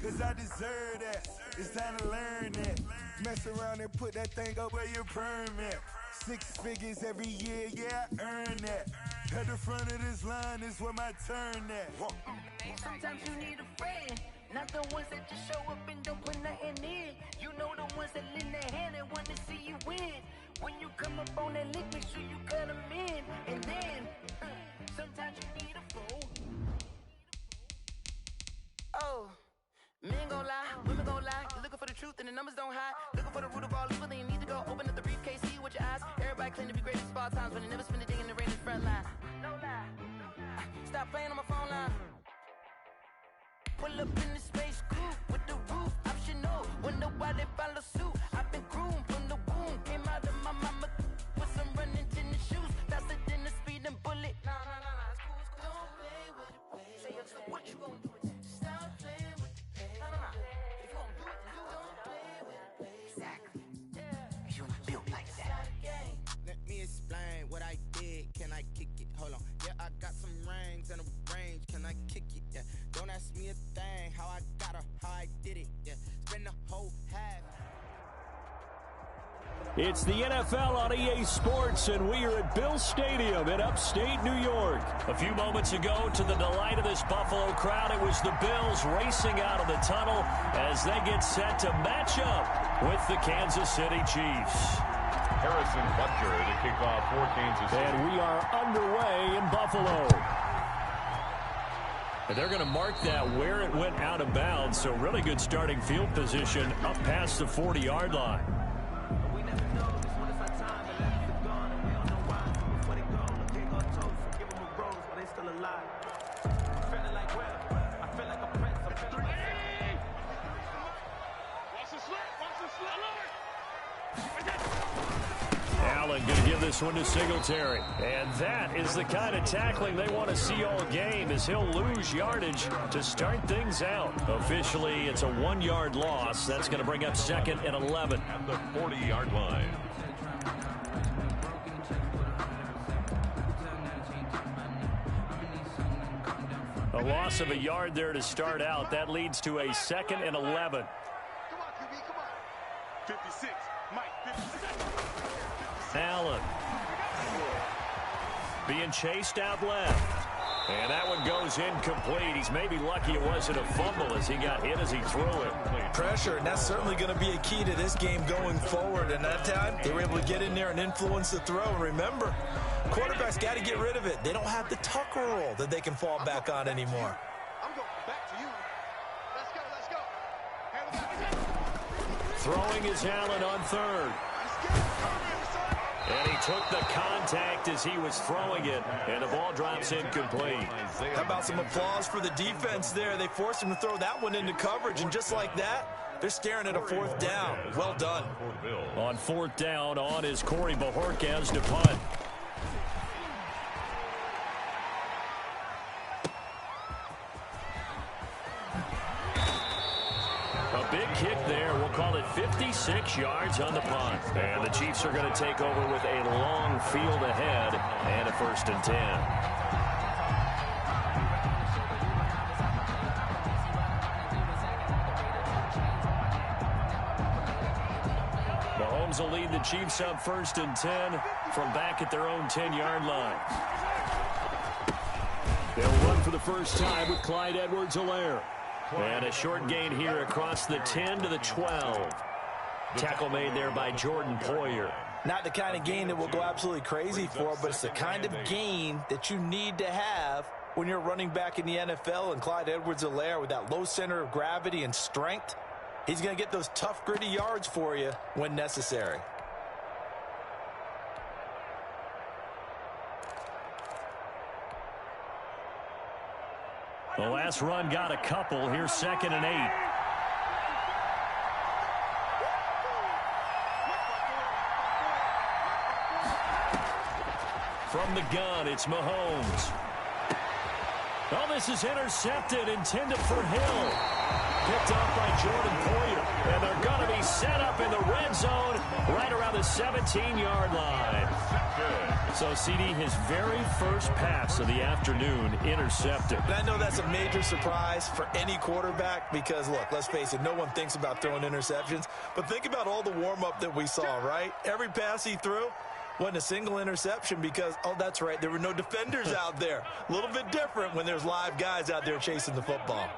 cause I deserve that. It's time to learn that. Mess around and put that thing up where your permit. 6 figures every year, yeah, I earn that. At the front of this line is where my turn at. Sometimes you need a friend, not the ones that just show up and don't put nothing in. You know the ones that lend their hand and want to see you win. When you come up on that lick, make sure you cut them in. And then, sometimes you need a fool. Oh, men gon' lie, women gon' lie. You're looking for the truth and the numbers don't hide. Looking for the root of all evil, then you need to go open up the briefcase, see with your eyes. Everybody claim to be great at small times, but they never spend a day in the rain in the front line. No lie. Stop playing on my phone line. Pull up in the space coupe with the roof optional. Wonder why they follow suit. I've been groomed from the womb. Came out of my mama with some running tennis shoes. Faster than the speeding bullet. Nah, it's cool. Don't play with it, baby. Say so what you gon' do with it? Stop playing with it, baby. Nah. If you gon' do it, then don't play with it, baby. Exactly. Yeah. You built like that. Let me explain what I did. Can I kick it? Hold on. Yeah, I got some rings and a range. Can I kick it? Yeah. Don't ask me a thing. How I got her, how I did it. Yeah. Spend the whole half. It's the NFL on EA Sports, and we are at Bill Stadium in upstate New York. A few moments ago, to the delight of this Buffalo crowd, it was the Bills racing out of the tunnel as they get set to match up with the Kansas City Chiefs. Harrison Butker to kick off for Kansas City. And we are underway in Buffalo. And they're going to mark that where it went out of bounds, so really good starting field position up past the 40-yard line. Allen going to give this one to Singletary. And that is the kind of tackling they want to see all game, as he'll lose yardage to start things out. Officially, it's a 1-yard loss. That's going to bring up 2nd and 11. At the 40-yard line. A loss of a yard there to start out. That leads to a 2nd and 11. Come on, QB, come on. 56, Mike, 56. Allen being chased out left. And that one goes incomplete. He's maybe lucky it wasn't a fumble as he got hit as he threw it. Pressure, and that's certainly going to be a key to this game going forward. And that time, they were able to get in there and influence the throw. And remember, quarterbacks got to get rid of it. They don't have the Tucker roll that they can fall back on anymore. I'm going back to you. Let's go. Throwing is Allen on 3rd. And he took the contact as he was throwing it, and the ball drops incomplete. How about some applause for the defense there? They forced him to throw that one into coverage, and just like that, they're staring at a 4th down. Well done. On 4th down, on is Corey Bajorquez to punt. A big kick there. We'll call it 56 yards on the punt. And the Chiefs are going to take over with a long field ahead and a 1st and 10. Mahomes will lead the Chiefs up 1st and 10 from back at their own 10-yard line. They'll run for the first time with Clyde Edwards-Helaire. And a short gain here across the 10 to the 12. Tackle made there by Jordan Poyer. Not the kind of gain that will go absolutely crazy for, but it's the kind of gain that you need to have when you're running back in the NFL. And Clyde Edwards-Helaire, with that low center of gravity and strength, he's going to get those tough, gritty yards for you when necessary. The last run got a couple. Here's 2nd and 8. From the gun, it's Mahomes. Oh, this is intercepted, intended for Hill. Picked off by Jordan Poyer. And they're going to be set up in the red zone right around the 17-yard line. So, CD, his very first pass of the afternoon intercepted. And I know that's a major surprise for any quarterback because, look, let's face it, no one thinks about throwing interceptions. But think about all the warm-up that we saw, right? Every pass he threw wasn't a single interception because, oh, that's right, there were no defenders out there. A little bit different when there's live guys out there chasing the football.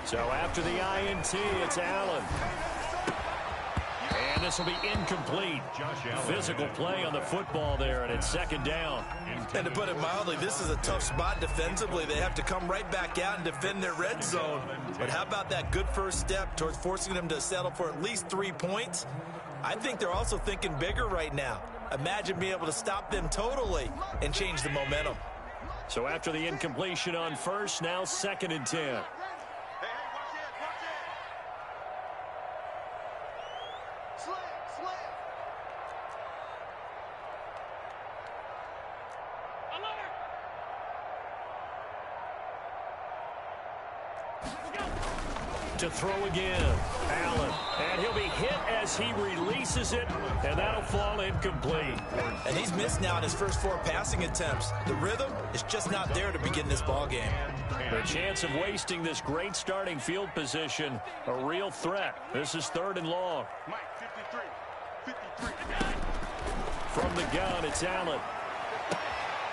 So after the INT, it's Allen. And this will be incomplete. Physical play on the football there, and it's second down. And to put it mildly, this is a tough spot defensively. They have to come right back out and defend their red zone. But how about that good first step towards forcing them to settle for at least 3 points? I think they're also thinking bigger right now. Imagine being able to stop them totally and change the momentum. So after the incompletion on first, now 2nd and 10. To throw again, Allen, and he'll be hit as he releases it, and that'll fall incomplete. And he's missed now in his first 4 passing attempts. The rhythm is just not there to begin this ball game. The chance of wasting this great starting field position, a real threat. This is 3rd and long. From the gun, it's Allen.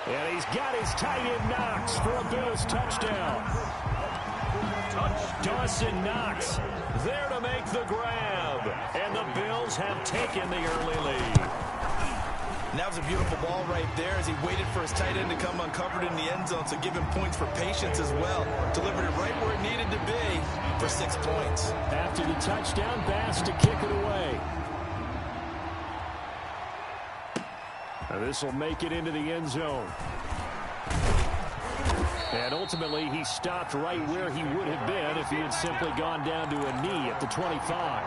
And he's got his tight end Knox for a Bills touchdown. Dawson Knox there to make the grab. And the Bills have taken the early lead. And that was a beautiful ball right there as he waited for his tight end to come uncovered in the end zone, so give him points for patience as well. Delivered it right where it needed to be for 6 points. After the touchdown, Bass to kick it away. Now this will make it into the end zone. And ultimately, he stopped right where he would have been if he had simply gone down to a knee at the 25.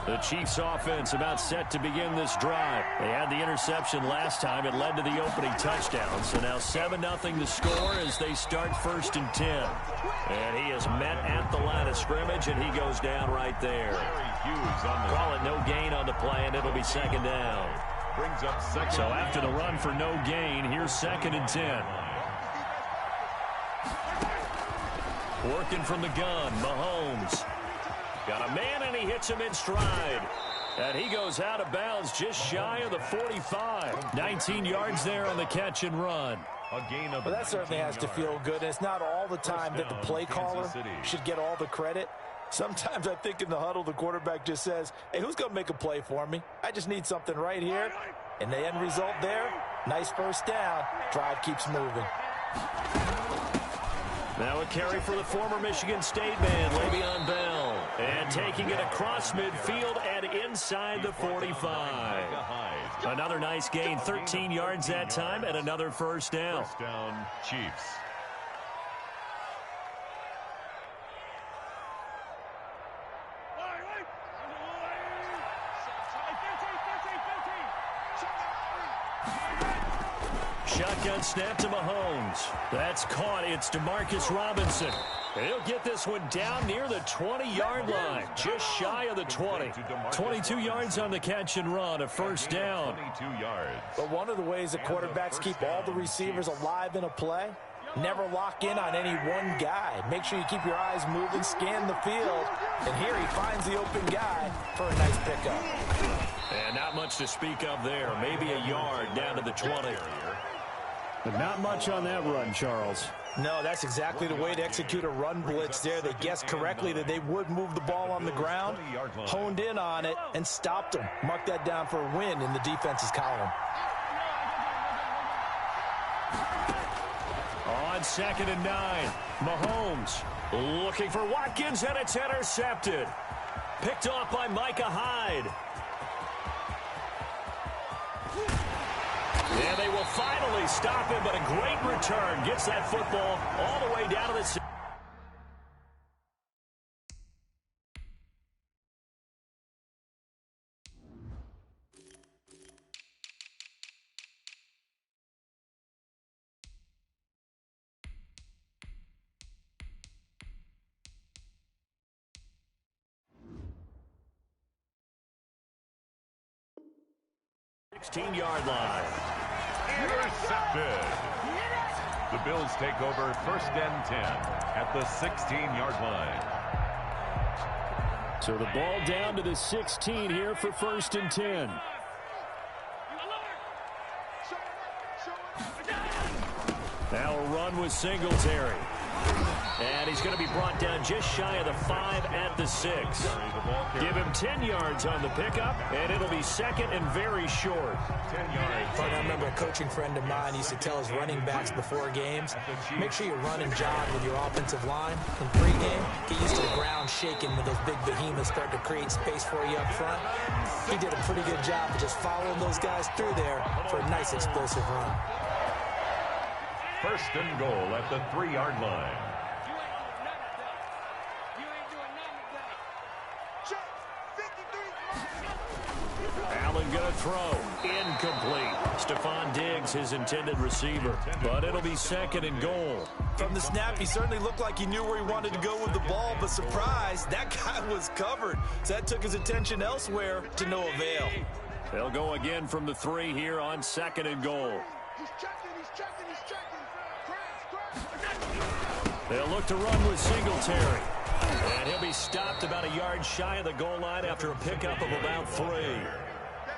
The Chiefs offense about set to begin this drive. They had the interception last time. It led to the opening touchdown. So now 7-0 the score as they start 1st and 10. And he is met at the line of scrimmage, and he goes down right there. Call it no gain on the play, and it'll be 2nd down. So after the run for no gain, here's 2nd and 10. Working from the gun, Mahomes. Got a man, and he hits him in stride. And he goes out of bounds just shy of the 45. 19 yards there on the catch and run. Well, that certainly has to feel good. And it's not all the time that the play caller should get all the credit. Sometimes I think in the huddle, the quarterback just says, hey, who's going to make a play for me? I just need something right here. And the end result there, nice first down. Drive keeps moving. Now a carry for the former Michigan State man, Le'Veon Bell. And taking it across midfield and inside the 45. Another nice gain, 13 yards that time, and another first down. First down, Chiefs. Shotgun snap to Mahomes. That's caught. It's Demarcus Robinson. He'll get this one down near the 20-yard line, just shy of the 20. 22 yards on the catch and run, a first down. 22 yards. But one of the ways that quarterbacks keep all the receivers alive in a play, never lock in on any one guy. Make sure you keep your eyes moving, scan the field, and here he finds the open guy for a nice pickup. And not much to speak of there. Maybe a yard down to the 20. But not much on that run, Charles. No, that's exactly the way to execute a run blitz there. They guessed correctly that they would move the ball on the ground, honed in on it, and stopped them. Mark that down for a win in the defense's column. On 2nd and 9, Mahomes looking for Watkins, and it's intercepted. Picked off by Micah Hyde. And they will finally stop him, but a great return. Gets that football all the way down to the 16-yard line. Intercepted. The Bills take over 1st and 10 at the 16-yard line. So the ball down to the 16 here for 1st and 10. Now a run with Singletary. And he's going to be brought down just shy of the 5 at the 6. Give him 10 yards on the pickup, and it'll be 2nd and very short. 10 yards. I remember a coaching friend of mine used to tell his running backs before games, make sure you run and jog with your offensive line. In pregame, get used to the ground shaking when those big behemoths start to create space for you up front. He did a pretty good job of just following those guys through there for a nice explosive run. 1st and goal at the 3-yard line. Allen going to throw. Incomplete. Stephon Diggs, his intended receiver. But it'll be 2nd and goal. From the snap, he certainly looked like he knew where he wanted to go with the ball, but surprise, that guy was covered. So that took his attention elsewhere to no avail. They'll go again from the 3 here on 2nd and goal. They'll look to run with Singletary. And he'll be stopped about a yard shy of the goal line after a pickup of about 3.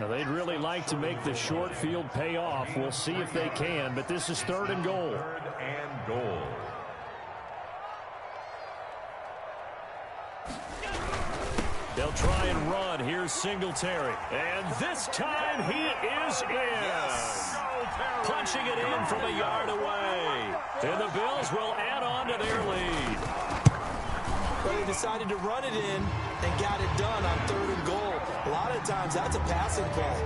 Now, they'd really like to make the short field pay off. We'll see if they can, but this is 3rd and goal. 3rd and goal. They'll try and run. Here's Singletary. And this time he is in. Yes. Punching it in from a yard away. And the Bills will add on to their lead. But they decided to run it in and got it done on 3rd and goal. A lot of times that's a passing play.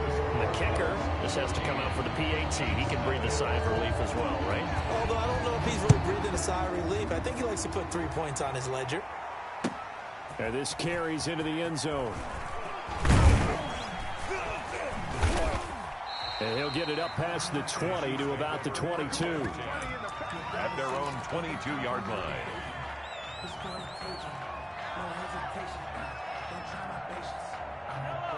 The kicker just has to come out for the PAT. He can breathe a sigh of relief as well, right? Although I don't know if he's really breathing a sigh of relief. I think he likes to put 3 points on his ledger. And this carries into the end zone. And he'll get it up past the 20 to about the 22. At their own 22-yard line.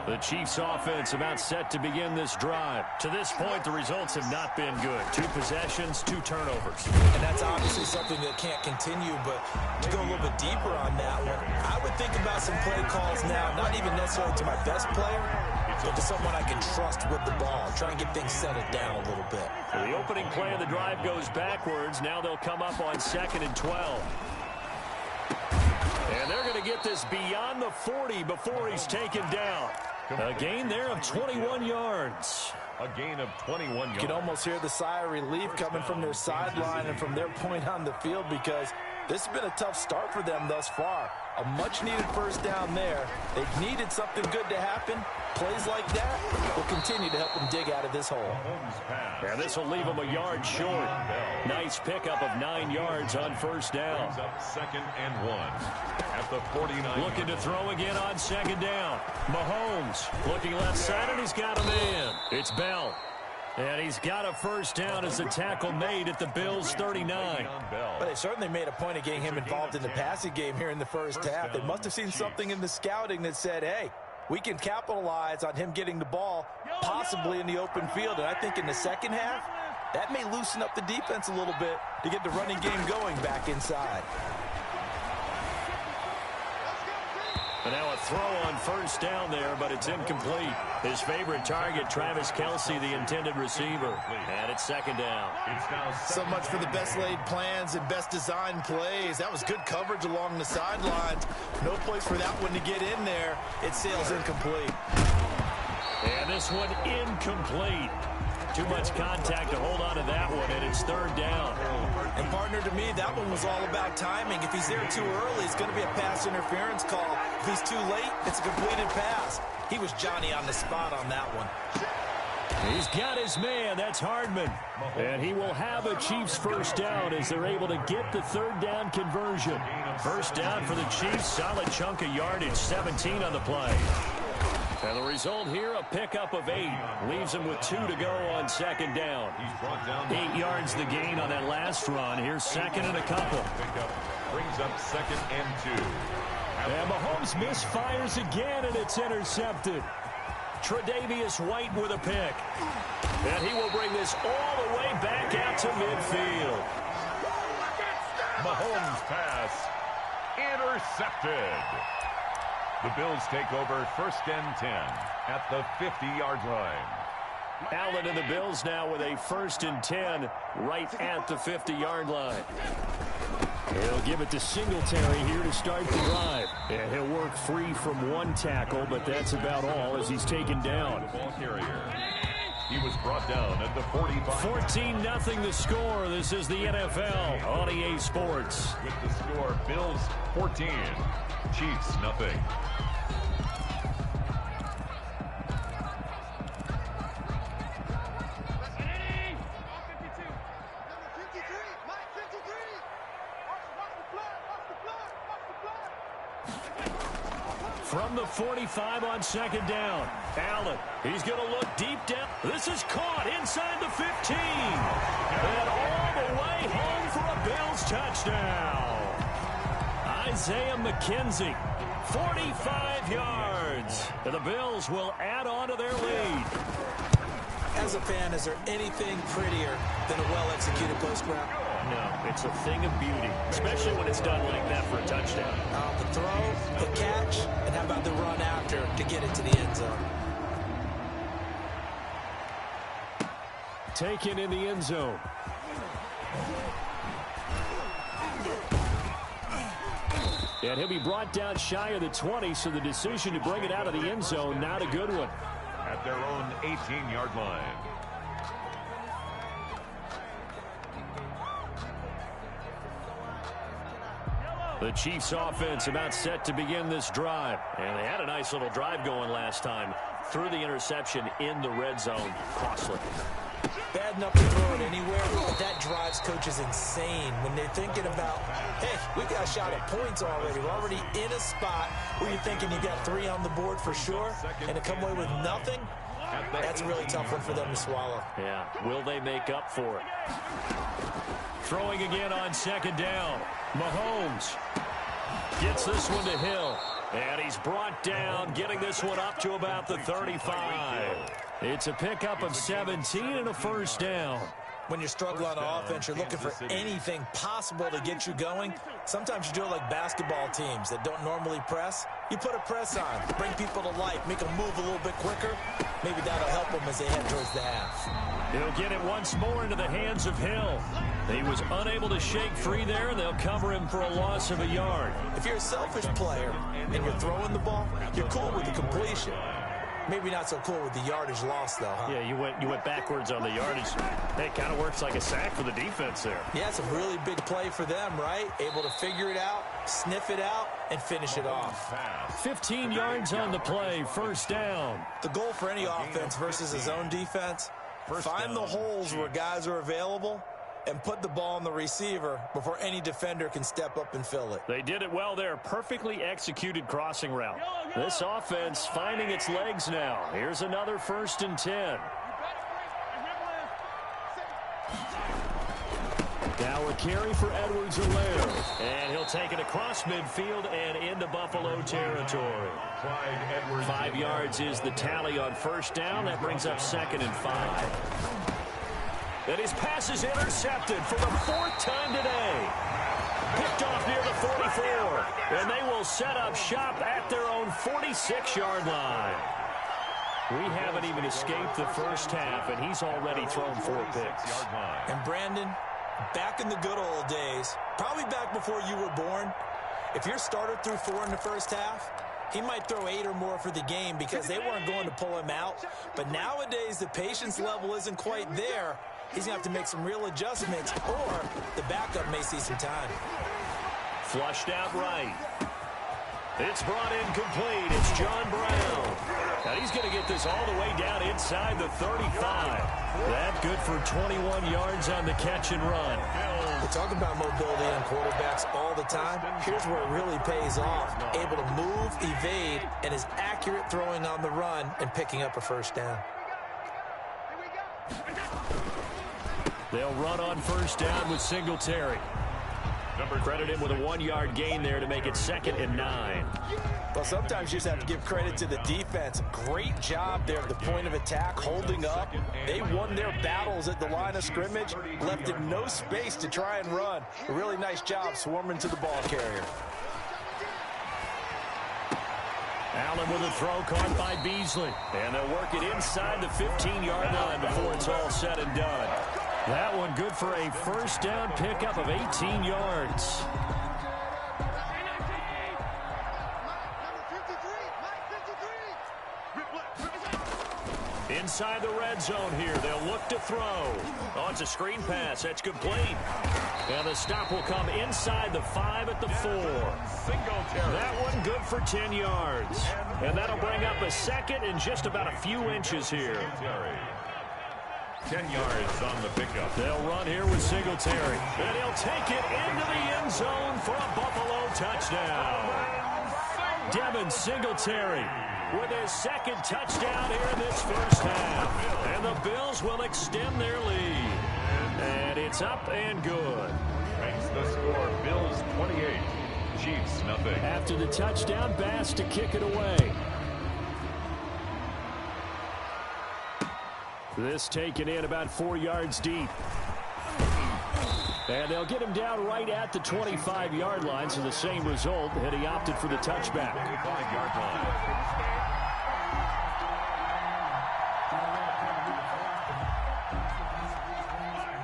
The Chiefs offense about set to begin this drive. To this point, the results have not been good. 2 possessions, 2 turnovers. And that's obviously something that can't continue, but to go a little bit deeper on that one, I would think about some play calls now, not even necessarily to my best player, but to someone I can trust with the ball. Try and get things settled down a little bit. So the opening play of the drive goes backwards. Now they'll come up on 2nd and 12. And they're going to get this beyond the 40 before he's taken down. A gain there of 21 yards. A gain of 21 yards. You can almost hear the sigh of relief coming from their sideline and from their point on the field because this has been a tough start for them thus far. A much-needed 1st down there. They've needed something good to happen. Plays like that will continue to help them dig out of this hole. And this will leave them a yard short. Nice pickup of 9 yards on 1st down. Brings up 2nd and 1 at the 49. Looking to throw again on 2nd down. Mahomes looking left side, and he's got a man. It's Bell. And he's got a 1st down as the tackle made at the Bills' 39. But they certainly made a point of getting him involved in the passing game here in the first half. They must have seen something in the scouting that said, hey, we can capitalize on him getting the ball possibly in the open field. And I think in the second half, that may loosen up the defense a little bit to get the running game going back inside. And now a throw on 1st down there, but it's incomplete. His favorite target, Travis Kelce, the intended receiver. And it's 2nd down. So much for the best laid plans and best designed plays. That was good coverage along the sidelines. No place for that one to get in there. It sails incomplete. And this one incomplete. Too much contact to hold on to that one, and it's 3rd down. And partner, to me, that one was all about timing. If he's there too early, it's going to be a pass interference call. If he's too late, it's a completed pass. He was Johnny on the spot on that one. He's got his man. That's Hardman. And he will have a Chiefs 1st down as they're able to get the 3rd down conversion. 1st down for the Chiefs. Solid chunk of yardage. 17 on the play. And the result here, a pickup of 8. Leaves him with 2 to go on 2nd down. 8 yards the gain on that last run. Here's 2nd and a couple. Brings up 2nd and 2. And Mahomes misfires again, and it's intercepted. Tre'Davious White with a pick. And he will bring this all the way back out to midfield. Mahomes' pass intercepted. The Bills take over 1st and 10 at the 50-yard line. Allen and the Bills now with a 1st and 10 right at the 50-yard line. He'll give it to Singletary here to start the drive. And he'll work free from one tackle, but that's about all as he's taken down. The ball carrier. He was brought down at the 45. 14-0 the score. This is the NFL on EA Sports. With the score, Bills 14, Chiefs nothing. From the 45 on 2nd down. Allen, he's going to look deep down. This is caught inside the 15. And all the way home for a Bills touchdown. Isaiah McKenzie, 45 yards. And the Bills will add on to their lead. As a fan, is there anything prettier than a well-executed post route? No, it's a thing of beauty, especially when it's done like that for a touchdown. The throw, the catch, and how about the run after to get it to the end zone? Taken in the end zone. And he'll be brought down shy of the 20, so the decision to bring it out of the end zone, not a good one. At their own 18-yard line. The Chiefs offense about set to begin this drive. And they had a nice little drive going last time. Threw the interception in the red zone. Costly. Bad enough to throw it anywhere, but that drives coaches insane when they're thinking about, hey, we got a shot at points already. We're already in a spot where you're thinking you got 3 on the board for sure, and to come away with nothing, that's a really tough one for them to swallow. Yeah, will they make up for it? Throwing again on 2nd down. Mahomes gets this one to Hill. And he's brought down, getting this one up to about the 35. It's a pickup of 17 and a 1st down. When you're struggling on offense, you're looking for anything possible to get you going. Sometimes you do it like basketball teams that don't normally press. You put a press on, bring people to life, make them move a little bit quicker. Maybe that'll help them as they head towards the half. He'll get it once more into the hands of Hill. He was unable to shake free there, and they'll cover him for a loss of a yard. If you're a selfish player and you're throwing the ball, you're cool with the completion. Maybe not so cool with the yardage loss, though, huh? Yeah, you went backwards on the yardage. It kind of works like a sack for the defense there. Yeah, it's a really big play for them, right? Able to figure it out, sniff it out, and finish it off. 15 yards on the play, 1st down. The goal for any offense versus his own defense, find the holes where guys are available and put the ball on the receiver before any defender can step up and fill it. They did it well there. Perfectly executed crossing route. This offense finding its legs now. Here's another 1st and 10. Now a carry for Edwards-Helaire. And he'll take it across midfield and into Buffalo territory. 5 yards is the tally on 1st down. That brings up 2nd and 5. And his pass is intercepted for the 4th time today. Picked off near the 44. And they will set up shop at their own 46-yard line. We haven't even escaped the first half, and he's already thrown 4 picks. And Brandon, back in the good old days, probably back before you were born, if your starter threw 4 in the first half, he might throw 8 or more for the game because they weren't going to pull him out. But nowadays, the patience level isn't quite there. He's going to have to make some real adjustments, or the backup may see some time. Flushed out right. It's brought in complete. It's John Brown. And he's going to get this all the way down inside the 35. That good for 21 yards on the catch and run. We talk about mobility on quarterbacks all the time. Here's where it really pays off. Able to move, evade, and is accurate throwing on the run and picking up a 1st down. They'll run on 1st down with Singletary. Credit him with a 1-yard gain there to make it 2nd and 9. Well, sometimes you just have to give credit to the defense. Great job there at the point of attack, holding up. They won their battles at the line of scrimmage, left him no space to try and run. A really nice job swarming to the ball carrier. Allen with a throw caught by Beasley. And they'll work it inside the 15-yard line before it's all said and done. That one good for a first down pickup of 18 yards. Inside the red zone here. They'll look to throw. Oh, it's a screen pass. That's complete. And the stop will come inside the 5 at the 4. That one good for 10 yards. And that'll bring up a 2nd and just about a few inches here. 10 yards on the pickup. They'll run here with Singletary. And he'll take it into the end zone for a Buffalo touchdown. Devin Singletary with his 2nd touchdown here in this first half. And the Bills will extend their lead. And it's up and good. Makes the score Bills 28, Chiefs nothing. After the touchdown, Bass to kick it away. This taken in about 4 yards deep. And they'll get him down right at the 25-yard line, so the same result, and he opted for the touchback. 25-yard line.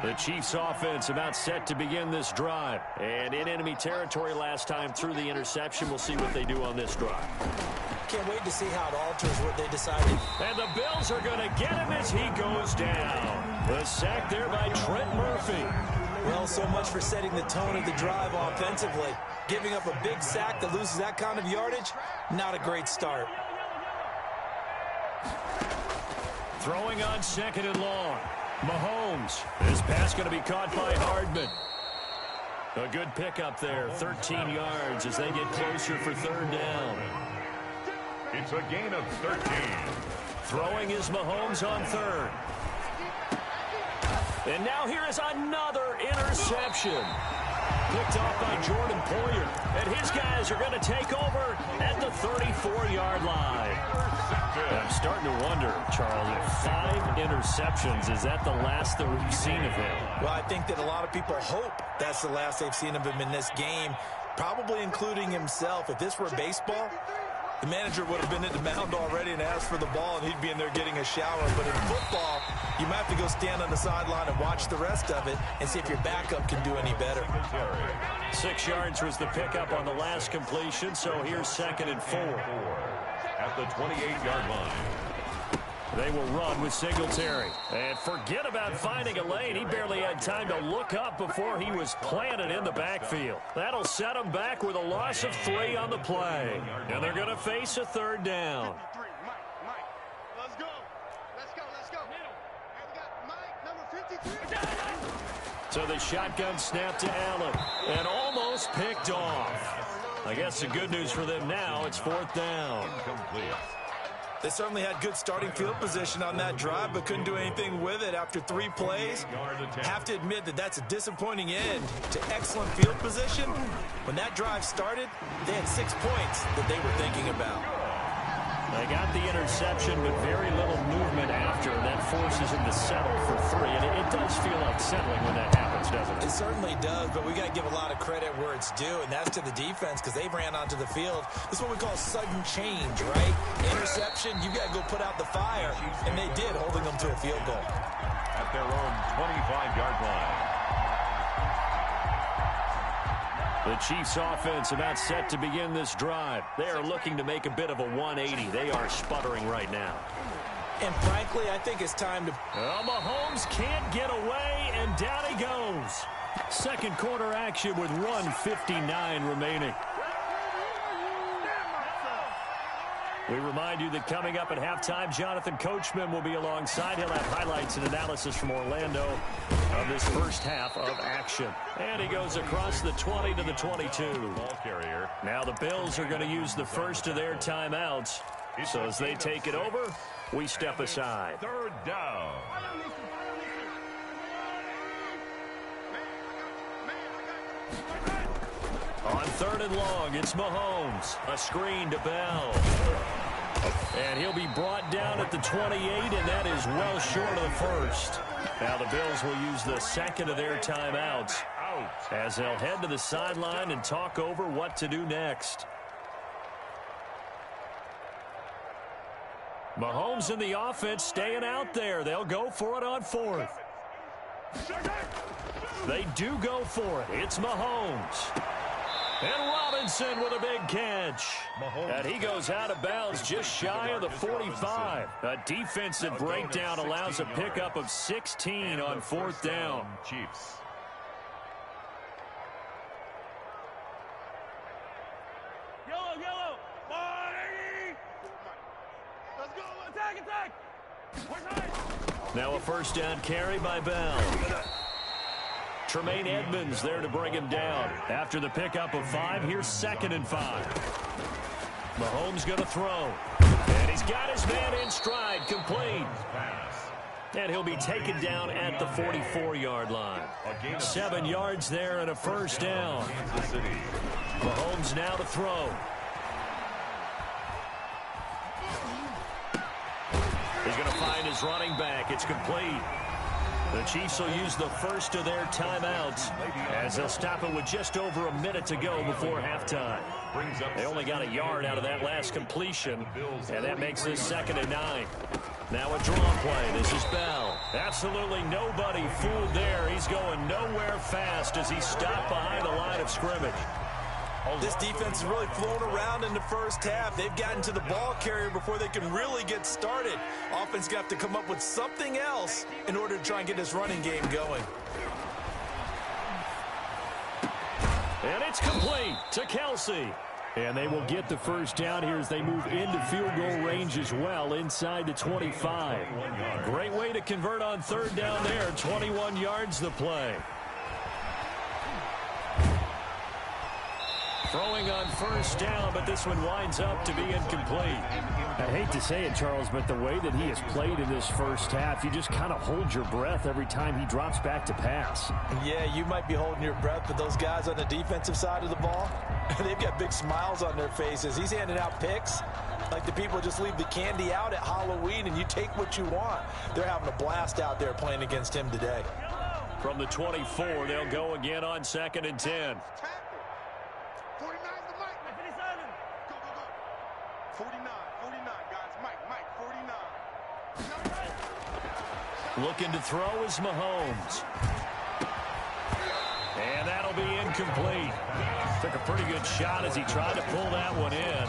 The Chiefs offense about set to begin this drive. And in enemy territory last time through the interception. We'll see what they do on this drive. Can't wait to see how it alters what they decided. And the Bills are going to get him as he goes down. The sack there by Trent Murphy. Well, so much for setting the tone of the drive offensively. Giving up a big sack that loses that kind of yardage, not a great start. Throwing on 2nd and long. Mahomes. This pass going to be caught by Hardman. A good pickup there, 13 yards as they get closer for 3rd down. It's a gain of 13. Throwing is Mahomes on 3rd. And now here is another interception. Picked off by Jordan Poyer. And his guys are going to take over at the 34-yard line. I'm starting to wonder, Charles, if 5 interceptions, is that the last that we've seen of him? Well, I think that a lot of people hope that's the last they've seen of him in this game, probably including himself. If this were baseball, the manager would have been at the mound already and asked for the ball, and he'd be in there getting a shower. But in football, you might have to go stand on the sideline and watch the rest of it and see if your backup can do any better. 6 yards was the pickup on the last completion, so here's 2nd and 4. At the 28-yard line. They will run with Singletary. And forget about finding a lane. He barely had time to look up before he was planted in the backfield. That'll set him back with a loss of 3 on the play. And they're going to face a 3rd down. Let's go. Let's go. And we got Mike, number 53. So the shotgun snap to Allen. And almost picked off. I guess the good news for them now, it's 4th down. Incomplete. They certainly had good starting field position on that drive, but couldn't do anything with it after 3 plays. Have to admit that that's a disappointing end to excellent field position. When that drive started, they had 6 points that they were thinking about. They got the interception, but very little movement after, and that forces them to settle for 3. And it does feel like settling when that happens, doesn't it? It certainly does, but we got to give a lot of credit where it's due, and that's to the defense because they ran onto the field. This is what we call sudden change, right? Interception, you got to go put out the fire, and they did, holding them to a field goal. At their own 25-yard line. The Chiefs offense about set to begin this drive. They are looking to make a bit of a 180. They are sputtering right now. And frankly, I think it's time to... Well, Mahomes can't get away, and down he goes. 2nd quarter action with 1:59 remaining. We remind you that coming up at halftime, Jonathan Coachman will be alongside. He'll have highlights and analysis from Orlando of this first half of action. And he goes across the 20 to the 22. Ball carrier. Now the Bills are going to use the first of their timeouts. So as they take it over, we step aside. 3rd down. 3rd and long. It's Mahomes. A screen to Bell. And he'll be brought down at the 28, and that is well short of the first. Now the Bills will use the second of their timeouts as they'll head to the sideline and talk over what to do next. Mahomes and the offense staying out there. They'll go for it on 4th. They do go for it. It's Mahomes. And Robinson with a big catch. And he goes out of bounds just shy of the 45. A defensive breakdown allows a pickup of 16 on 4th down. Chiefs. Yellow. 180. Let's go. Attack. Now a 1st down carry by Bell. Tremaine Edmonds there to bring him down. After the pickup of 5, here's 2nd and 5. Mahomes going to throw. And he's got his man in stride, complete. And he'll be taken down at the 44-yard line. 7 yards there and a 1st down. Mahomes now to throw. He's going to find his running back. It's complete. The Chiefs will use the first of their timeouts as they'll stop it with just over a minute to go before halftime. They only got a yard out of that last completion, and that makes this 2nd and 9. Now a draw play. This is Bell. Absolutely nobody fooled there. He's going nowhere fast as he stopped behind the line of scrimmage. This defense is really flown around in the first half. They've gotten to the ball carrier before they can really get started. Offense got to come up with something else in order to try and get this running game going. And it's complete to Kelsey. And they will get the 1st down here as they move into field goal range as well inside the 25. Great way to convert on 3rd down there. 21 yards the play. Throwing on 1st down, but this one winds up to be incomplete. I hate to say it, Charles, but the way that he has played in this first half, you just kind of hold your breath every time he drops back to pass. Yeah, you might be holding your breath, but those guys on the defensive side of the ball, they've got big smiles on their faces. He's handing out picks like the people just leave the candy out at Halloween and you take what you want. They're having a blast out there playing against him today. From the 24, they'll go again on 2nd and 10. 49, guys. Mike, 49. Looking to throw is Mahomes. And that'll be incomplete. Took a pretty good shot as he tried to pull that one in.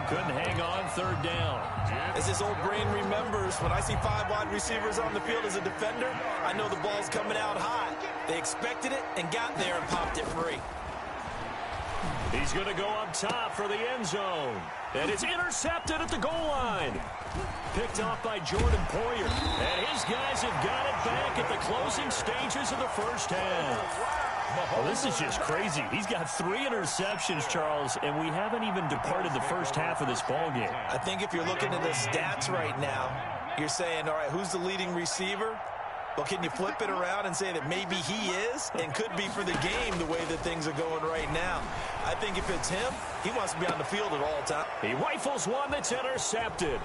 Couldn't hang on 3rd down. As his old brain remembers, when I see 5 wide receivers on the field as a defender, I know the ball's coming out high. They expected it and got there and popped it free. He's going to go up top for the end zone. And it's intercepted at the goal line. Picked off by Jordan Poyer. And his guys have got it back at the closing stages of the first half. Well, this is just crazy. He's got 3 interceptions, Charles, and we haven't even departed the first half of this ballgame. I think if you're looking at the stats right now, you're saying, all right, who's the leading receiver? Well, can you flip it around and say that maybe he is and could be for the game the way that things are going right now? I think if it's him, he wants to be on the field at all times. He rifles one that's intercepted.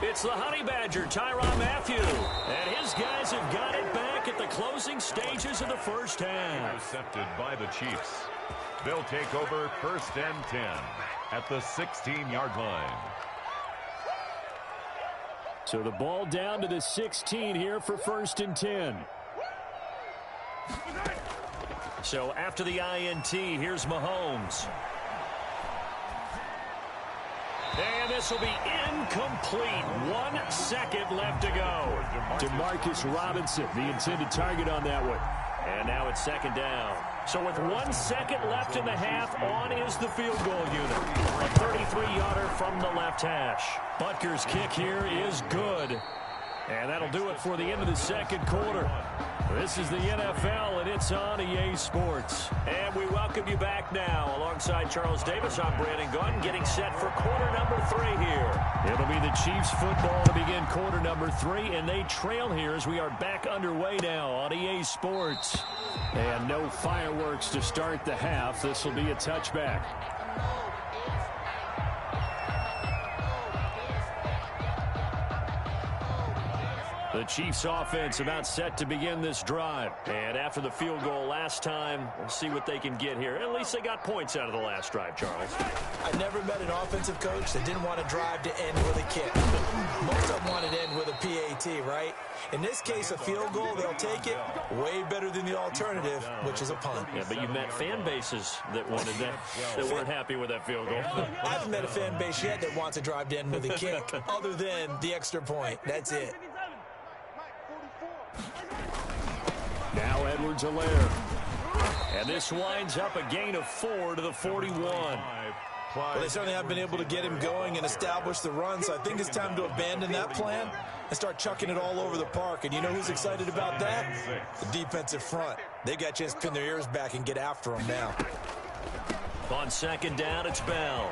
It's the Honey Badger, Tyrann Mathieu. And his guys have got it back at the closing stages of the first half. Intercepted by the Chiefs. They'll take over 1st and 10 at the 16-yard line. So the ball down to the 16 here for 1st and 10. So after the INT, here's Mahomes. And this will be incomplete. 1 second left to go. Demarcus Robinson, the intended target on that one. And now it's 2nd down. So with 1 second left in the half, on is the field goal unit. A 33-yarder from the left hash. Butker's kick here is good. And that'll do it for the end of the 2nd quarter. This is the NFL, and it's on EA Sports. And we welcome you back now. Alongside Charles Davis, I'm Brandon Gunn, getting set for quarter number 3 here. It'll be the Chiefs football to begin quarter number 3, and they trail here as we are back underway now on EA Sports. And no fireworks to start the half. This will be a touchback. The Chiefs offense about set to begin this drive. And after the field goal last time, we'll see what they can get here. At least they got points out of the last drive, Charles. I never met an offensive coach that didn't want to drive to end with a kick. Most of them wanted to end with a PAT, right? In this case, a field goal, they'll take it way better than the alternative, which is a punt. Yeah, but you met fan bases that wanted that, that weren't happy with that field goal. I haven't met a fan base yet that wants to drive to end with a kick, other than the extra point. That's it. Now Edwards-Helaire. And this winds up a gain of 4 to the 41. Well, they certainly have been able to get him going and establish the run, so I think it's time to abandon that plan and start chucking it all over the park. And you know who's excited about that? The defensive front. They got a chance to pin their ears back and get after him now. On second down, it's Bell.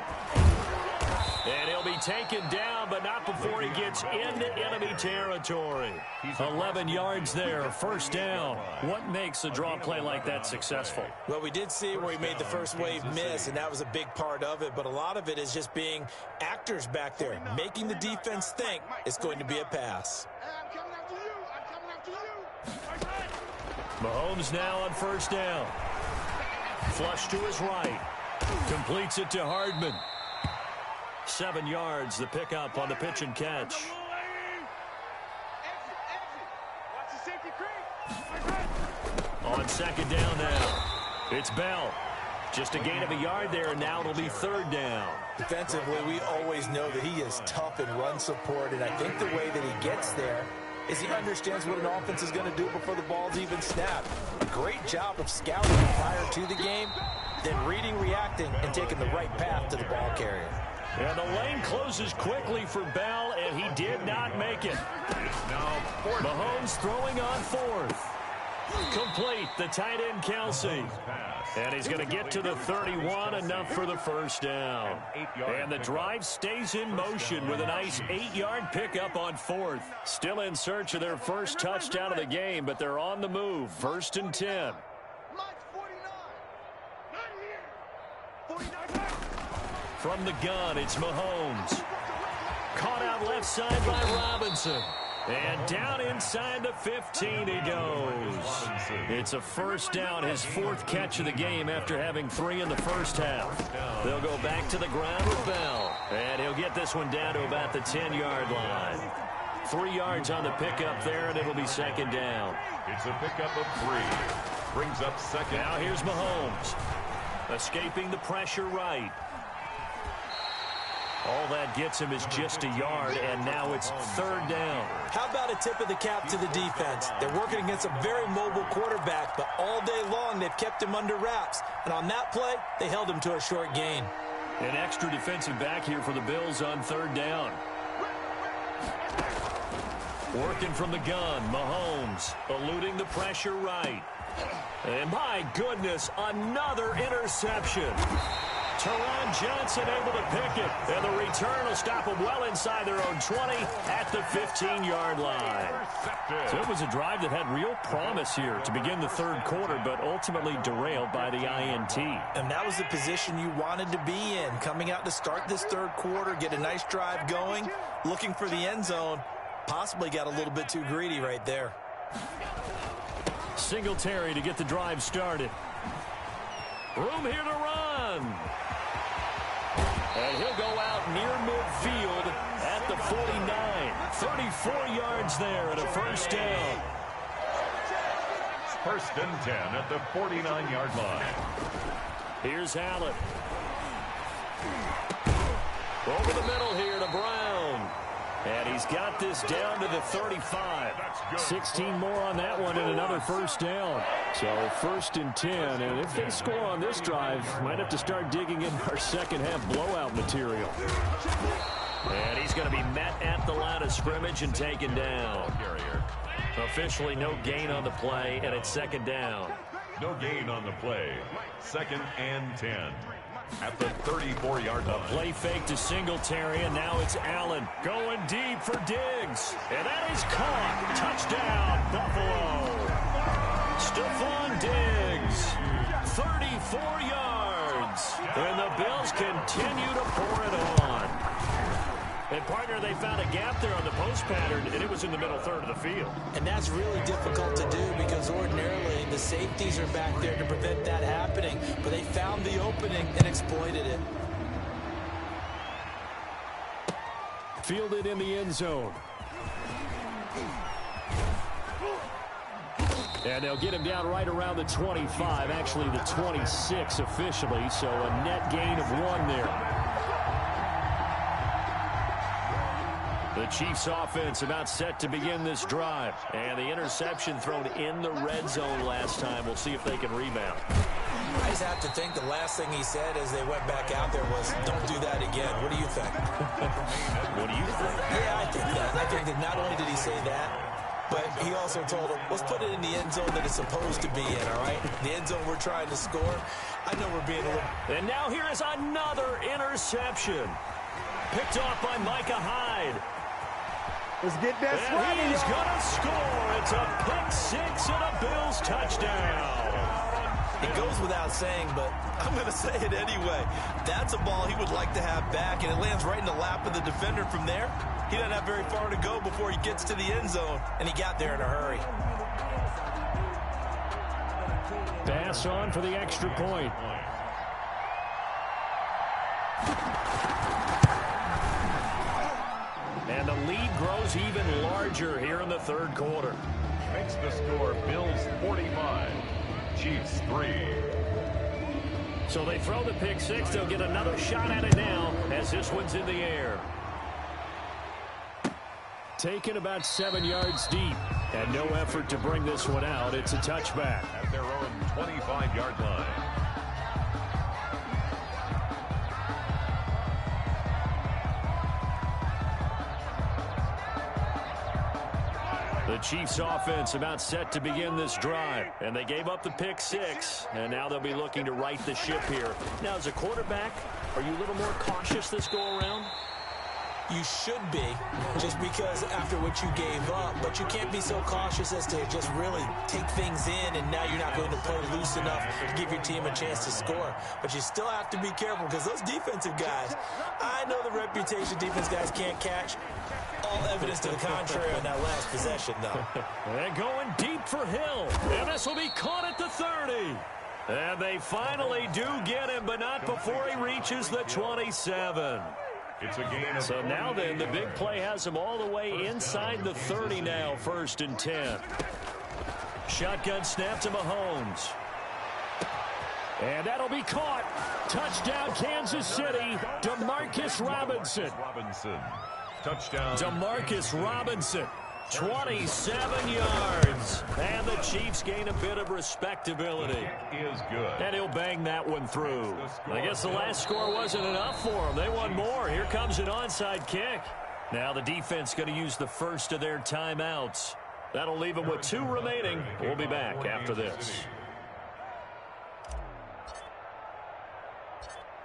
And he'll be taken down, but not before he gets into enemy territory. 11 yards there, first down. What makes a draw play like that successful? Well, we did see where he made the first wave miss, and that was a big part of it. But a lot of it is just being actors back there, making the defense think it's going to be a pass. Mahomes now on first down. Flush to his right. Completes it to Hardman. 7 yards, the pickup on the pitch and catch. On second down now, it's Bell. Just a gain of a yard there, and now it'll be third down. Defensively, we always know that he is tough in run support, and I think the way that he gets there is he understands what an offense is going to do before the ball's even snapped. A great job of scouting prior to the game, then reading, reacting, and taking the right path to the ball carrier. And the lane closes quickly for Bell, and he did not make it. Mahomes throwing on fourth. Complete, the tight end Kelsey. And he's going to get to the 31, enough for the first down. And the drive stays in motion with a nice 8-yard pickup on fourth. Still in search of their first touchdown of the game, but they're on the move. First and 10. From the gun, it's Mahomes. Caught out left side by Robinson. And down inside the 15 he goes. It's a first down, his fourth catch of the game after having 3 in the first half. They'll go back to the ground with Bell. And he'll get this one down to about the 10-yard line. 3 yards on the pickup there, and it'll be second down. It's a pickup of 3. Brings up second. Now here's Mahomes. Escaping the pressure right. All that gets him is just a yard, and now it's third down. How about a tip of the cap to the defense? They're working against a very mobile quarterback, but all day long they've kept him under wraps. And on that play, they held him to a short gain. An extra defensive back here for the Bills on third down. Working from the gun, Mahomes eluding the pressure right. And my goodness, another interception. Teron Johnson able to pick it, and the return will stop them well inside their own 20 at the 15-yard line. So it was a drive that had real promise here to begin the third quarter, but ultimately derailed by the INT. And that was the position you wanted to be in, coming out to start this third quarter, get a nice drive going, looking for the end zone, possibly got a little bit too greedy right there. Singletary to get the drive started. Room here to run. And he'll go out near midfield at the 49. 34 yards there and a first down. First and 10 at the 49-yard line. Here's Allen. Over the middle here to Brown. And he's got this down to the 35. 16 more on that one and another first down. So first and 10. And if they score on this drive, might have to start digging in our second half blowout material. And he's going to be met at the line of scrimmage and taken down. Officially no gain on the play, and it's second down. No gain on the play. Second and 10. At the 34-yard line. Play fake to Singletary, and now it's Allen going deep for Diggs. And that is caught. Touchdown, Buffalo. Stephon Diggs, 34 yards. And the Bills continue to pour it on. And, partner, they found a gap there on the post pattern, and it was in the middle third of the field. And that's really difficult to do because ordinarily the safeties are back there to prevent that happening. But they found the opening and exploited it. Fielded in the end zone. And they'll get him down right around the 25, actually the 26 officially, so a net gain of 1 there. The Chiefs offense about set to begin this drive. And the interception thrown in the red zone last time. We'll see if they can rebound. I just have to think the last thing he said as they went back out there was, don't do that again. What do you think? What do you think? Yeah, I think that. I think that not only did he say that, but he also told him, let's put it in the end zone that it's supposed to be in, all right? The end zone we're trying to score. I know we're being a little... And now here is another interception. Picked off by Micah Hyde. Let's get that swag. And he's going to score. It's a pick-6 and a Bills touchdown. It goes without saying, but I'm going to say it anyway. That's a ball he would like to have back, and it lands right in the lap of the defender from there. He doesn't have very far to go before he gets to the end zone, and he got there in a hurry. Pass on for the extra point. And the lead grows even larger here in the third quarter. Makes the score Bills 45, Chiefs 3. So they throw the pick-6. They'll get another shot at it now as this one's in the air. Taken about 7 yards deep. And no effort to bring this one out. It's a touchback. At their own 25-yard line. The Chiefs offense about set to begin this drive. And they gave up the pick-6. And now they'll be looking to right the ship here. Now, as a quarterback, are you a little more cautious this go-around? You should be, just because after what you gave up, but you can't be so cautious as to just really take things in, and now you're not going to play loose enough to give your team a chance to score. But you still have to be careful because those defensive guys, I know the reputation defense guys can't catch. All evidence to the contrary on that last possession, though. And going deep for Hill, and this will be caught at the 30. And they finally do get him, but not before he reaches the 27. It's a gain of so now then, the big play has him all the way inside the 30 now, 1st and 10. Shotgun snap to Mahomes. And that'll be caught. Touchdown, Kansas City. Demarcus Robinson. Touchdown. Demarcus Robinson. 27 yards. And the Chiefs gain a bit of respectability. Is good. And he'll bang that one through. I guess the last score wasn't enough for them. They want more. Here comes an onside kick. Now the defense going to use the first of their timeouts. That'll leave them with 2 remaining. We'll be back after this.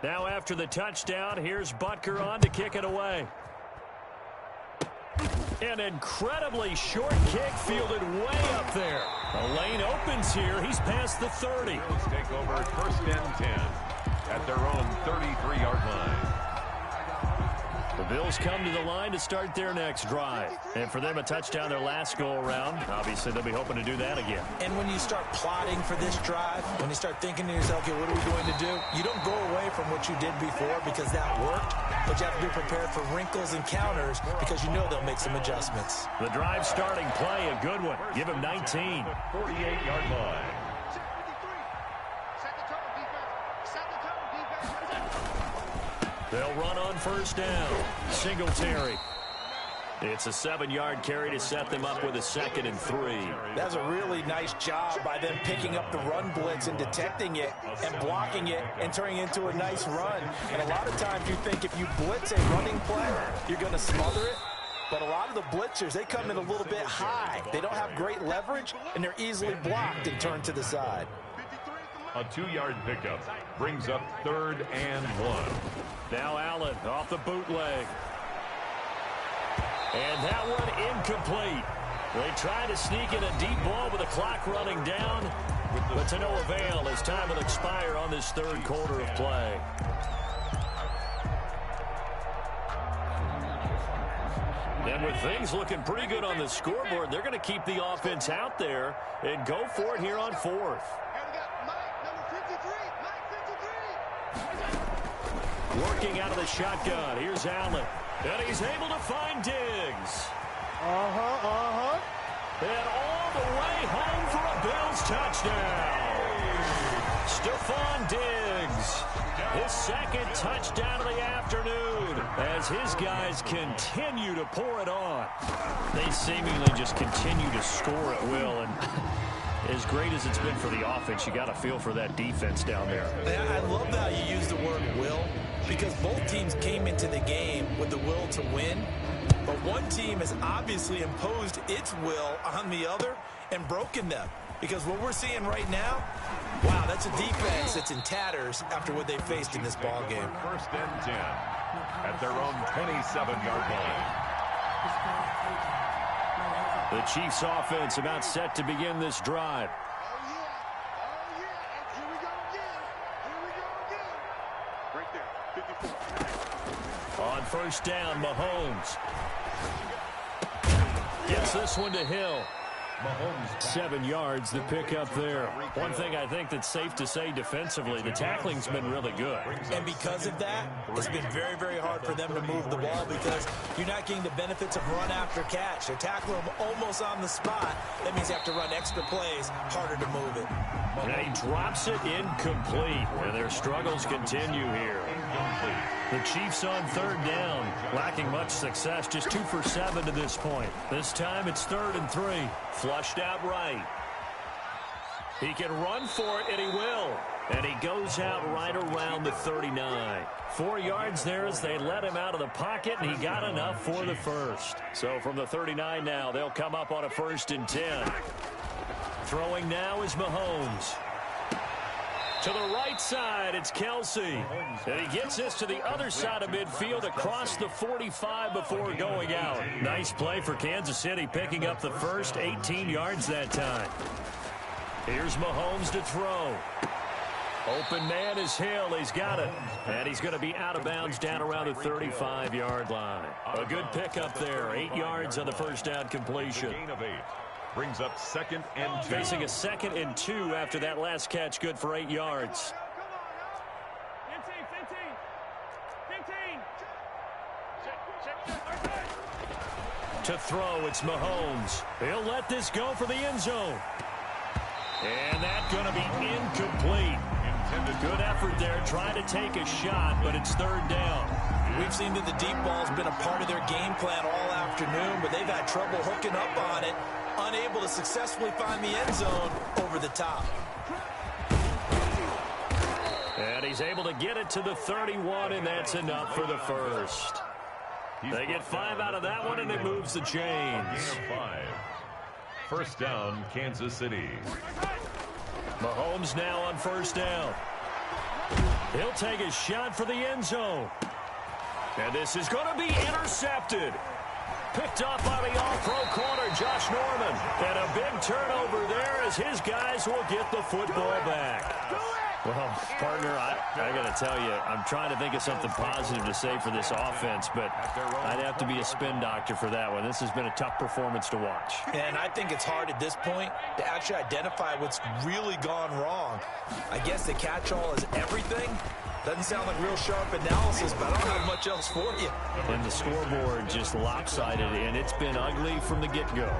Now after the touchdown, here's Butker on to kick it away. An incredibly short kick fielded way up there. The lane opens here. He's past the 30. Bills take over 1st and 10 at their own 33-yard line. The Bills come to the line to start their next drive. And for them, a touchdown their last go-around. Obviously, they'll be hoping to do that again. And when you start plotting for this drive, when you start thinking to yourself, okay, what are we going to do? You don't go away from what you did before because that worked. But you have to be prepared for wrinkles and counters because you know they'll make some adjustments. The drive starting play, a good one. Give him 19. 48-yard line. They'll run on 1st down. Singletary. It's a 7-yard carry to set them up with a 2nd and 3. That's a really nice job by them picking up the run blitz and detecting it and blocking it and turning it into a nice run. And a lot of times you think if you blitz a running play, you're going to smother it. But a lot of the blitzers, they come in a little bit high. They don't have great leverage, and they're easily blocked and turned to the side. A 2-yard pickup brings up 3rd and 1. Now Allen off the bootleg. And that one incomplete. They try to sneak in a deep ball with the clock running down, but to no avail as time will expire on this third quarter of play. And with things looking pretty good on the scoreboard, they're going to keep the offense out there and go for it here on fourth. Working out of the shotgun. Here's Allen. And he's able to find Diggs. And all the way home for a Bills touchdown. Stephon Diggs. His second touchdown of the afternoon as his guys continue to pour it on. They seemingly just continue to score at will. And as great as it's been for the offense, you got to feel for that defense down there. I love how you use the word will, because both teams came into the game with the will to win. But one team has obviously imposed its will on the other and broken them. Because what we're seeing right now, wow, that's a defense that's in tatters after what they faced in this ball game. First and 10 at their own 27-yard line. The Chiefs offense about set to begin this drive. On first down, Mahomes gets this one to Hill. 7 yards, the pickup there. One thing I think that's safe to say defensively, the tackling's been really good. And because of that, it's been very, very hard for them to move the ball because you're not getting the benefits of run after catch. They're tackling them almost on the spot. That means you have to run extra plays, harder to move it. And he drops it incomplete, and their struggles continue here. The Chiefs on third down, lacking much success, just 2 for 7 to this point. This time it's 3rd and 3, flushed out right. He can run for it, and he will. And he goes out right around the 39. 4 yards there as they let him out of the pocket, and he got enough for the first. So from the 39 now, they'll come up on a 1st and 10. Throwing now is Mahomes. To the right side, it's Kelsey. And he gets this to the other side of midfield across the 45 before going out. Nice play for Kansas City, picking up the first, 18 yards that time. Here's Mahomes to throw. Open man is Hill. He's got it. And he's going to be out of bounds down around the 35-yard line. A good pickup there. 8 yards on the first down completion. Brings up 2nd and 2. Facing a 2nd and 2 after that last catch, good for 8 yards. 15. To throw, it's Mahomes. He'll let this go for the end zone. And that's going to be incomplete. Good effort there, trying to take a shot, but it's 3rd down. We've seen that the deep ball's been a part of their game plan all afternoon, but they've had trouble hooking up on it. Unable to successfully find the end zone over the top. And he's able to get it to the 31, and that's enough for the first. They get 5 out of that one, and it moves the chains. 5. 1st down, Kansas City. Mahomes now on 1st down. He'll take a shot for the end zone. And this is going to be intercepted. Picked up by the all-pro corner, Josh Norman. And a big turnover there as his guys will get the football back. Well, partner, I got to tell you, I'm trying to think of something positive to say for this offense, but I'd have to be a spin doctor for that one. This has been a tough performance to watch. And I think it's hard at this point to actually identify what's really gone wrong. I guess the catch-all is everything. Doesn't sound like real sharp analysis, but I don't have much else for you. And the scoreboard just lopsided, and it's been ugly from the get-go.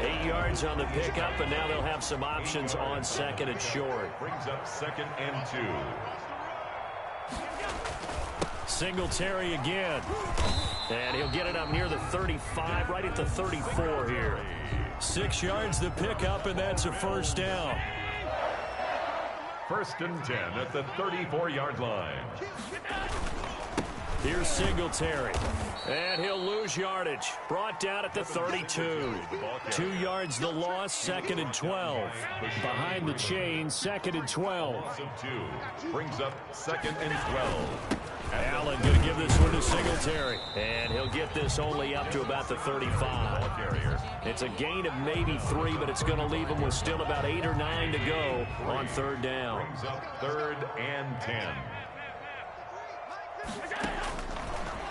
8 yards on the pickup, and now they'll have some options on 2nd and short. Brings up 2nd and 2. Singletary again. And he'll get it up near the 35, right at the 34 here. 6 yards the pickup, and that's a 1st down. 1st and 10 at the 34-yard line. Here's Singletary. And he'll lose yardage. Brought down at the 32. 2 yards the loss, 2nd and 12. Behind the chains, 2nd and 12. Brings up 2nd and 12. Allen going to give this one to Singletary. Singletary. And he'll get this only up to about the 35. It's a gain of maybe 3, but it's going to leave him with still about 8 or 9 to go on third down. Brings up 3rd and 10.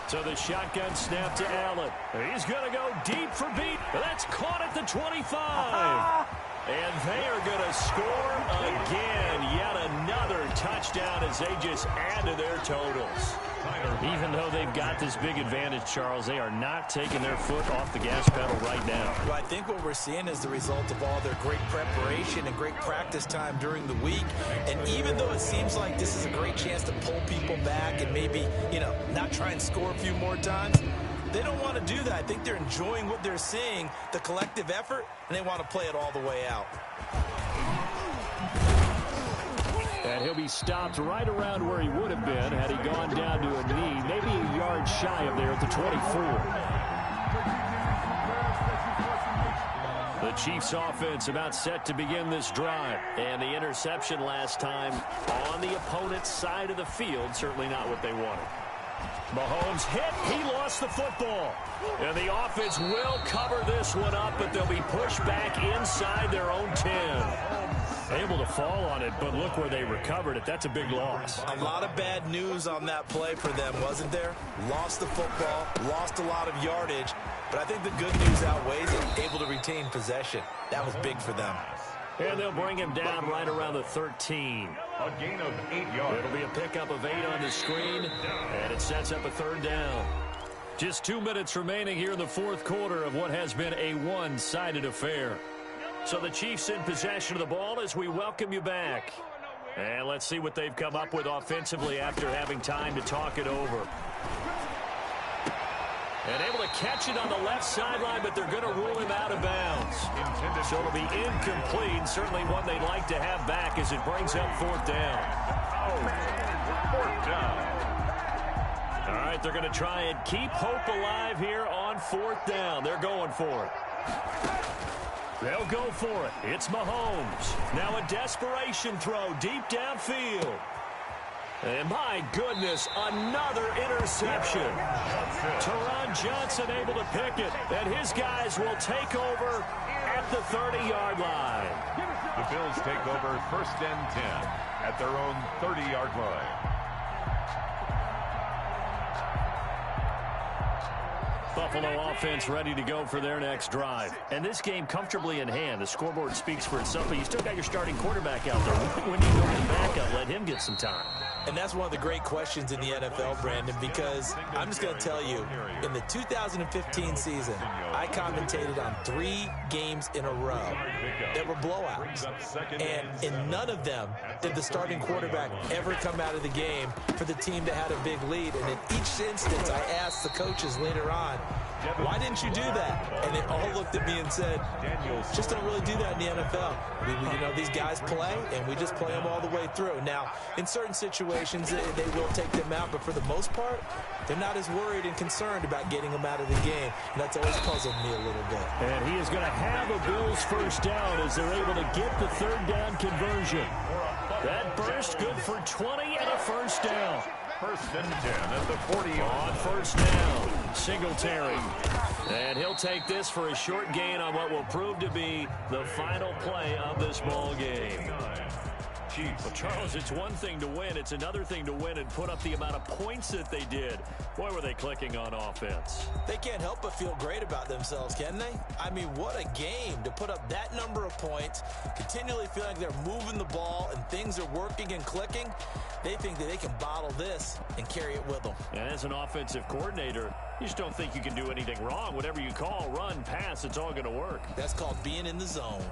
So the shotgun snap to Allen. He's going to go deep for beat. That's caught at the 25. And they are going to score again. Yet another touchdown as they just add to their totals. Even though they've got this big advantage, Charles, they are not taking their foot off the gas pedal right now. Well, I think what we're seeing is the result of all their great preparation and great practice time during the week. And even though it seems like this is a great chance to pull people back and maybe, not try and score a few more times, they don't want to do that. I think they're enjoying what they're seeing, the collective effort, and they want to play it all the way out. And he'll be stopped right around where he would have been had he gone down to a knee, maybe a yard shy of there at the 24. The Chiefs offense about set to begin this drive. And the interception last time on the opponent's side of the field, certainly not what they wanted. Mahomes hit. He lost the football. And the offense will cover this one up, but they'll be pushed back inside their own 10. Able to fall on it, but look where they recovered it. That's a big loss. A lot of bad news on that play for them, wasn't there? Lost the football, lost a lot of yardage, but I think the good news outweighs it. Able to retain possession. That was big for them. And they'll bring him down right around the 13. A gain of 8 yards. It'll be a pickup of 8 on the screen, and it sets up a third down. Just 2 minutes remaining here in the fourth quarter of what has been a one-sided affair. So the Chiefs in possession of the ball as we welcome you back. And let's see what they've come up with offensively after having time to talk it over. And able to catch it on the left sideline, but they're going to rule him out of bounds. So it'll be incomplete. Certainly one they'd like to have back as it brings up fourth down. Fourth down. All right, they're going to try and keep hope alive here on fourth down. They're going for it. They'll go for it. It's Mahomes. Now a desperation throw deep downfield. And my goodness, another interception. Teron Johnson able to pick it. And his guys will take over at the 30-yard line. The Bills take over 1st and 10 at their own 30-yard line. Buffalo offense ready to go for their next drive. And this game comfortably in hand. The scoreboard speaks for itself, but you still got your starting quarterback out there. When you go to the backup, let him get some time. And that's one of the great questions in the NFL, Brandon, because I'm just going to tell you, in the 2015 season, I commentated on 3 games in a row that were blowouts. And in none of them did the starting quarterback ever come out of the game for the team that had a big lead. And in each instance, I asked the coaches later on, why didn't you do that? And they all looked at me and said, just don't really do that in the NFL. These guys play, and we just play them all the way through. Now, in certain situations, they will take them out, but for the most part, they're not as worried and concerned about getting them out of the game. And that's always puzzled me a little bit. And he is going to have a Bills first down as they're able to get the third down conversion. That burst good for 20 and a first down. 1st and 10 at the 40. On first down, Singletary. And he'll take this for a short gain on what will prove to be the final play of this ball game. Well, Charles, it's one thing to win. It's another thing to win and put up the amount of points that they did. Boy, were they clicking on offense. They can't help but feel great about themselves, can they? I mean, what a game to put up that number of points, continually feel like they're moving the ball and things are working and clicking. They think that they can bottle this and carry it with them. And as an offensive coordinator, you just don't think you can do anything wrong. Whatever you call, run, pass, it's all going to work. That's called being in the zone.